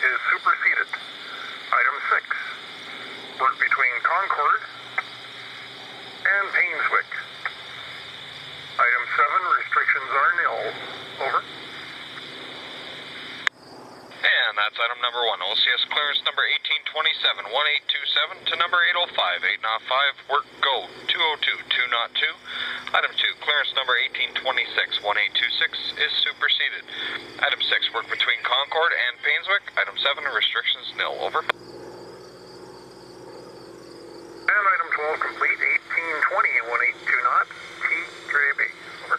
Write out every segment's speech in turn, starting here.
is superseded. Item 6, work between Concord and Painswick. Item 7, restrictions are nil. Over. And that's item number 1. OCS clearance number 1827, 1827 to number 805, 805, work go, 202, 202. Item 2, clearance number 1826, 1826 is superseded. Item 6, work between Concord and Painswick. Item 7, restrictions nil. Over. And item 12 complete, 1820, 182 knots, TJB. Over.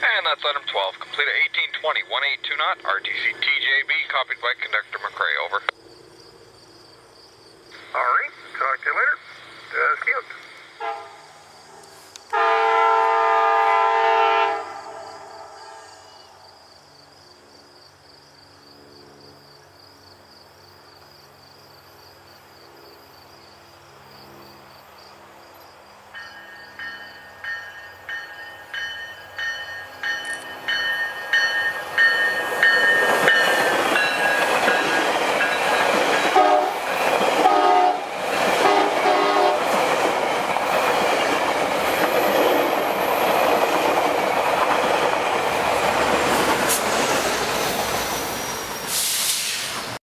And that's item 12, complete at 1820, 182 knot, RTC TJB, copied by Conductor McRae. Over. All right, talk to you later. Just out.